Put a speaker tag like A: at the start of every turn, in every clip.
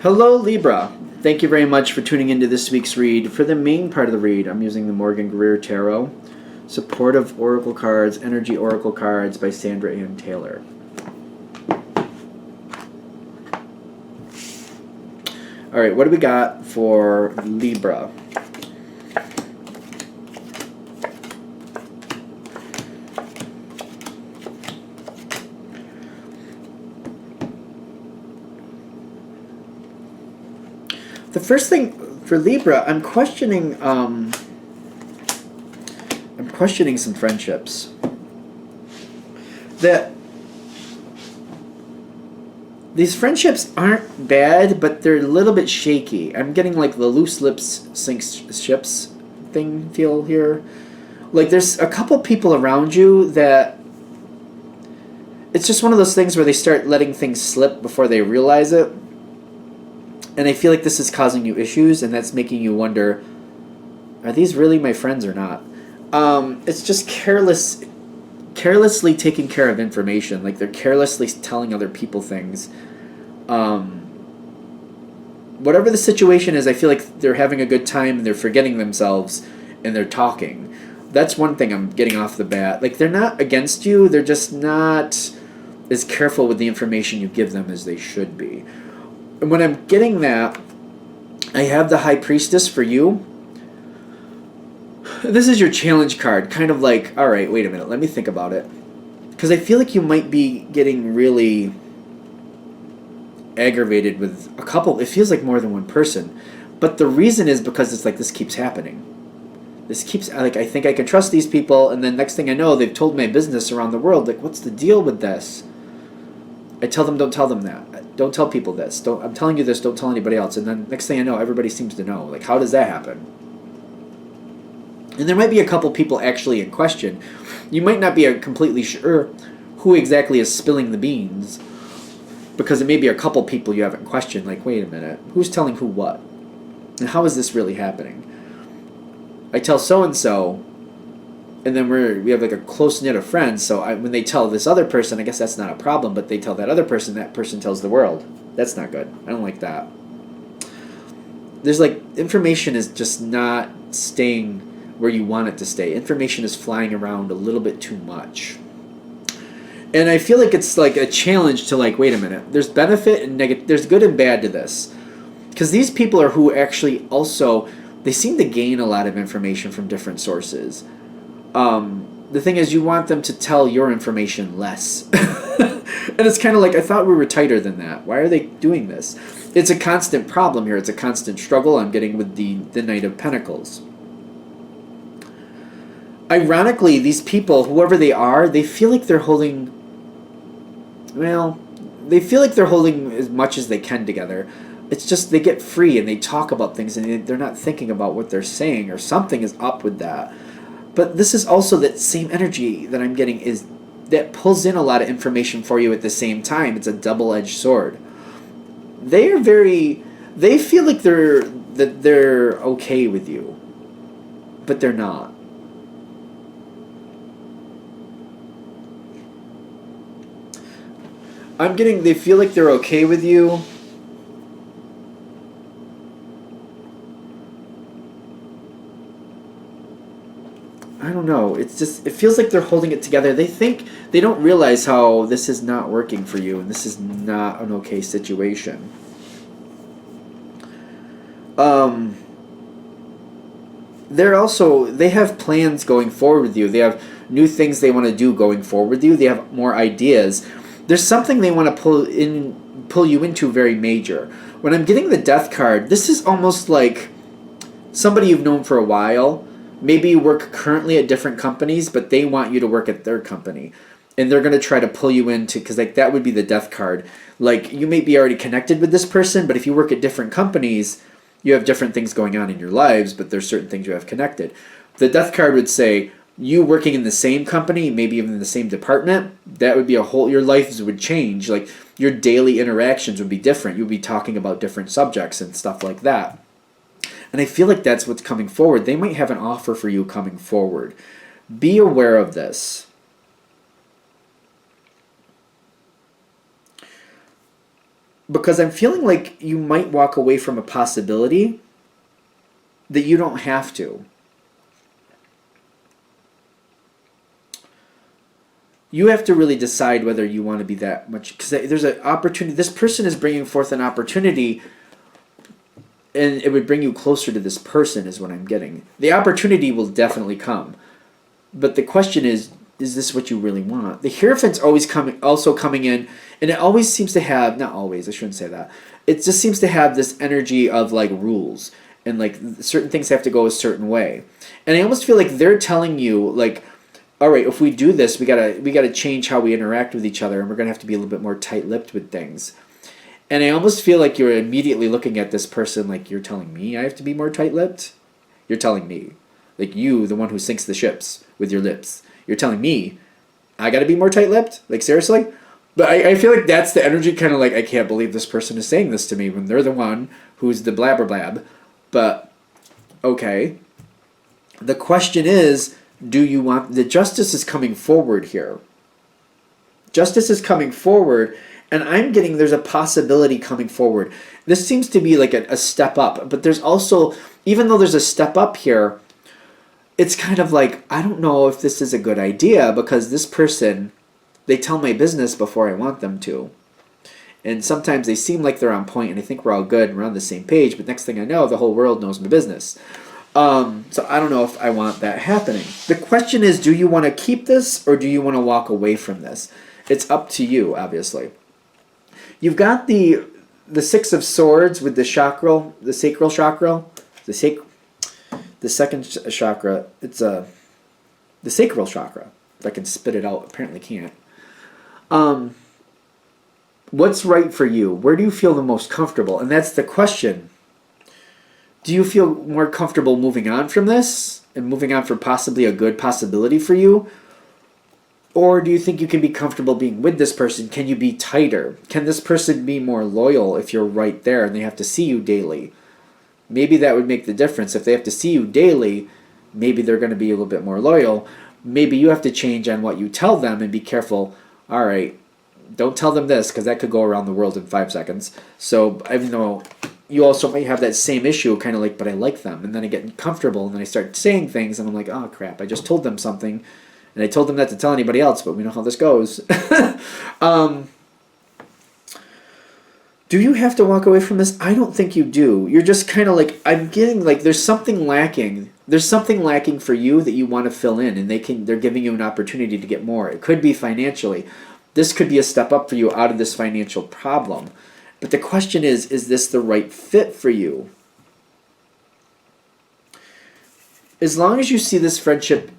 A: Hello, Libra. Thank you very much for tuning into this week's read. For the main part of the read, I'm using the Morgan Greer Tarot, Supportive Oracle Cards, Energy Oracle Cards by Sandra Ann Taylor. All right, what do we got for Libra? The first thing for Libra, I'm questioning some friendships. That these friendships aren't bad, but they're a little bit shaky. I'm getting like the loose lips sinks ships thing feel here. Like there's a couple people around you that it's just one of those things where they start letting things slip before they realize it. And I feel like this is causing you issues, and that's making you wonder, are these really my friends or not? It's just carelessly taking care of information. Like they're carelessly telling other people things. Whatever the situation is, I feel like they're having a good time and they're forgetting themselves and they're talking. That's one thing I'm getting off the bat. Like they're not against you, they're just not as careful with the information you give them as they should be. And when I'm getting that, I have the High Priestess for you. This is your challenge card. Kind of like, all right, wait a minute, let me think about it. Because I feel like you might be getting really aggravated with a couple. It feels like more than one person. But the reason is because it's like this keeps happening. This keeps, like, I think I can trust these people, and then next thing I know, they've told my business around the world. Like, what's the deal with this? I tell them, don't tell them that. Don't tell people this. I'm telling you this, don't tell anybody else. And then next thing I know, everybody seems to know. Like, how does that happen? And there might be a couple people actually in question. You might not be completely sure who exactly is spilling the beans, because it may be a couple people you haven't questioned. Like, wait a minute, who's telling who what? And how is this really happening? I tell so-and-so, and then we have like a close-knit of friends, so when they tell this other person, I guess that's not a problem, but they tell that person tells the world. That's not good. I don't like that. There's like, information is just not staying where you want it to stay. Information is flying around a little bit too much. And I feel like it's like a challenge to like, wait a minute, there's benefit and negative, there's good and bad to this. Because these people are who actually also, they seem to gain a lot of information from different sources. The thing is, you want them to tell your information less. And it's kind of like, I thought we were tighter than that. Why are they doing this? It's a constant problem here. It's a constant struggle I'm getting with the Knight of Pentacles. Ironically, these people, whoever they are, they feel like they're holding, well, they feel like they're holding as much as they can together. It's just they get free and they talk about things and they're not thinking about what they're saying, or something is up with that. But this is also that same energy that I'm getting is that pulls in a lot of information for you at the same time. It's a double-edged sword. They feel like they're okay with you, but they're not. I'm getting, they feel like they're okay with you. I don't know. It's just, it feels like they're holding it together. They don't realize how this is not working for you, and this is not an okay situation. They have plans going forward with you. They have new things they want to do going forward with you. They have more ideas. There's something they want to pull you into very major. When I'm getting the Death card, this is almost like somebody you've known for a while. Maybe you work currently at different companies, but they want you to work at their company. And they're going to try to pull you into, because like that would be the Death card. Like, you may be already connected with this person, but if you work at different companies, you have different things going on in your lives, but there's certain things you have connected. The Death card would say, you working in the same company, maybe even in the same department, that would be your lives would change. Like, your daily interactions would be different. You'd be talking about different subjects and stuff like that. And I feel like that's what's coming forward. They might have an offer for you coming forward. Be aware of this. because I'm feeling like you might walk away from a possibility that you don't have to. You have to really decide whether you want to be that much, because there's an opportunity. This person is bringing forth an opportunity, and it would bring you closer to this person is what I'm getting. The opportunity will definitely come, but the question is this what you really want? The Hierophant's also coming in, and it always seems to have, not always, I shouldn't say that. It just seems to have this energy of like rules, and like certain things have to go a certain way. And I almost feel like they're telling you like, all right, if we do this, we gotta change how we interact with each other, and we're gonna have to be a little bit more tight-lipped with things. And I almost feel like you're immediately looking at this person like, you're telling me I have to be more tight-lipped? You're telling me. Like you, the one who sinks the ships with your lips. You're telling me I gotta be more tight-lipped? Like seriously? But I feel like that's the energy, kind of like, I can't believe this person is saying this to me when they're the one who's the blabber blab. But, okay. The question is, do you want... The justice is coming forward here. Justice is coming forward, and I'm getting there's a possibility coming forward. This seems to be like a step up, but there's also, even though there's a step up here, it's kind of like, I don't know if this is a good idea, because this person, they tell my business before I want them to. And sometimes they seem like they're on point, and I think we're all good and we're on the same page, but next thing I know, the whole world knows my business. So I don't know if I want that happening. The question is, do you want to keep this, or do you want to walk away from this? It's up to you, obviously. You've got the Six of Swords with the sacral chakra, the second chakra. It's the sacral chakra. If I can spit it out, apparently can't. What's right for you? Where do you feel the most comfortable? And that's the question. Do you feel more comfortable moving on from this and moving on for possibly a good possibility for you? Or do you think you can be comfortable being with this person? Can you be tighter? Can this person be more loyal if you're right there and they have to see you daily? Maybe that would make the difference. If they have to see you daily, maybe they're going to be a little bit more loyal. Maybe you have to change on what you tell them and be careful. All right, don't tell them this, because that could go around the world in 5 seconds. So even though you also might have that same issue, kind of like, but I like them. And then I get comfortable, and then I start saying things, and I'm like, oh, crap, I just told them something. And I told them not to tell anybody else, but we know how this goes. Do you have to walk away from this? I don't think you do. You're just kind of like, I'm getting like, there's something lacking. There's something lacking for you that you want to fill in, and they're giving you an opportunity to get more. It could be financially. This could be a step up for you out of this financial problem. But the question is this the right fit for you? As long as you see this friendship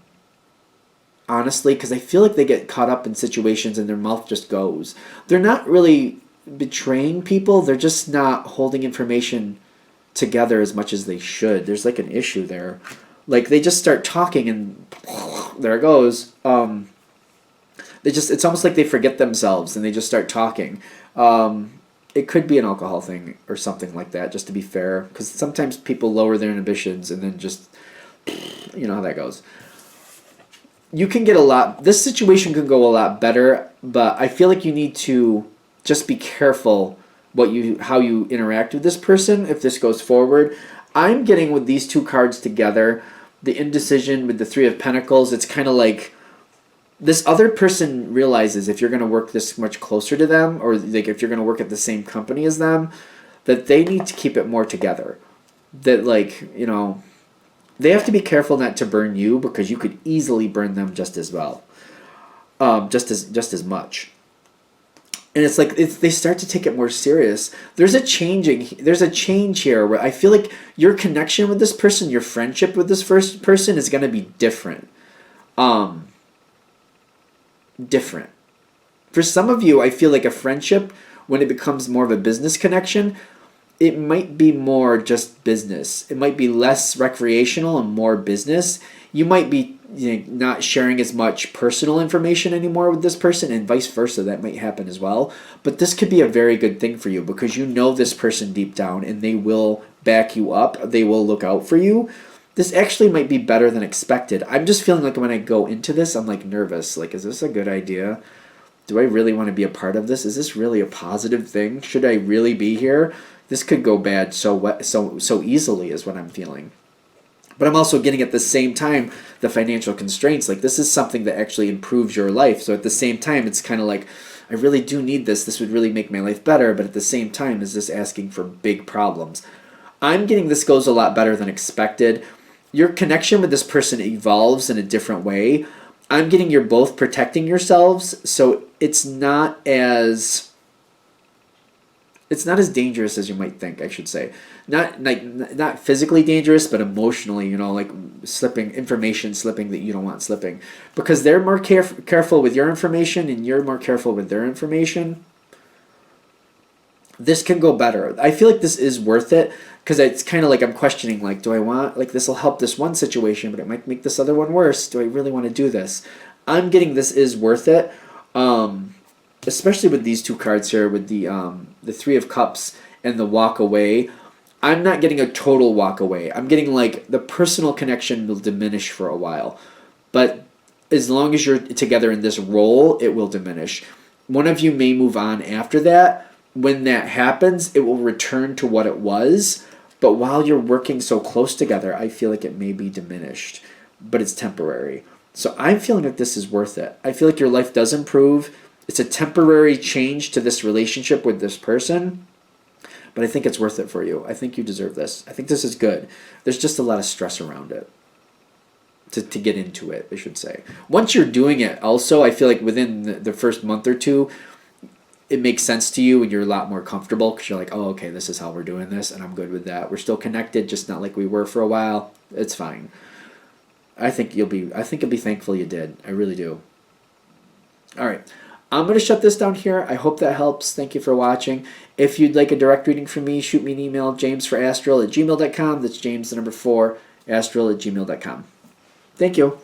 A: honestly, because I feel like they get caught up in situations and their mouth just goes. They're not really betraying people. They're just not holding information together as much as they should. There's like an issue there. Like they just start talking and there it goes. It's almost like they forget themselves and they just start talking. It could be an alcohol thing or something like that, just to be fair, because sometimes people lower their inhibitions and then just, you know how that goes. You can get this situation can go a lot better, but I feel like you need to just be careful how you interact with this person if this goes forward. I'm getting with these two cards together, the indecision with the Three of Pentacles, it's kind of like this other person realizes if you're going to work this much closer to them, or like if you're going to work at the same company as them, that they need to keep it more together. That like, you know, they have to be careful not to burn you, because you could easily burn them just as well, just as much. And it's like if they start to take it more serious, there's a change here where I feel like your connection with this person, your friendship with this first person is going to be different. Different. For some of you, I feel like a friendship, when it becomes more of a business connection, it might be more just business. It might be less recreational and more business. You might be not sharing as much personal information anymore with this person, and vice versa. That might happen as well. But this could be a very good thing for you, because you know this person deep down and they will back you up. They will look out for you. This actually might be better than expected. I'm just feeling like when I go into this, I'm like nervous. Like, is this a good idea? Do I really want to be a part of this? Is this really a positive thing? Should I really be here? This could go bad so easily is what I'm feeling. But I'm also getting at the same time the financial constraints. Like, this is something that actually improves your life. So at the same time, it's kind of like, I really do need this. This would really make my life better. But at the same time, is this asking for big problems? I'm getting this goes a lot better than expected. Your connection with this person evolves in a different way. I'm getting you're both protecting yourselves. So it's not as dangerous as you might think, I should say. Not physically dangerous, but emotionally, like information slipping that you don't want slipping. Because they're more careful with your information and you're more careful with their information. This can go better. I feel like this is worth it because it's kind of like I'm questioning, like, do I want, like, this will help this one situation, but it might make this other one worse. Do I really want to do this? I'm getting this is worth it. Especially with these two cards here, with the Three of Cups and the walk away. I'm not getting a total walk away. I'm getting like the personal connection will diminish for a while. But as long as you're together in this role, it will diminish. One of you may move on after that. When that happens, it will return to what it was. But while you're working so close together, I feel like it may be diminished. But it's temporary. So I'm feeling like this is worth it. I feel like your life does improve. It's a temporary change to this relationship with this person, but I think it's worth it for you. I think you deserve this. I think this is good. There's just a lot of stress around it to get into it, I should say. Once you're doing it, also, I feel like within the first month or two, it makes sense to you and you're a lot more comfortable because you're like, oh, okay, this is how we're doing this, and I'm good with that. We're still connected, just not like we were for a while. It's fine. I think you'll be thankful you did. I really do. All right. I'm going to shut this down here. I hope that helps. Thank you for watching. If you'd like a direct reading from me, shoot me an email, jamesforastral@gmail.com. That's James, the number 4, astral@gmail.com. Thank you.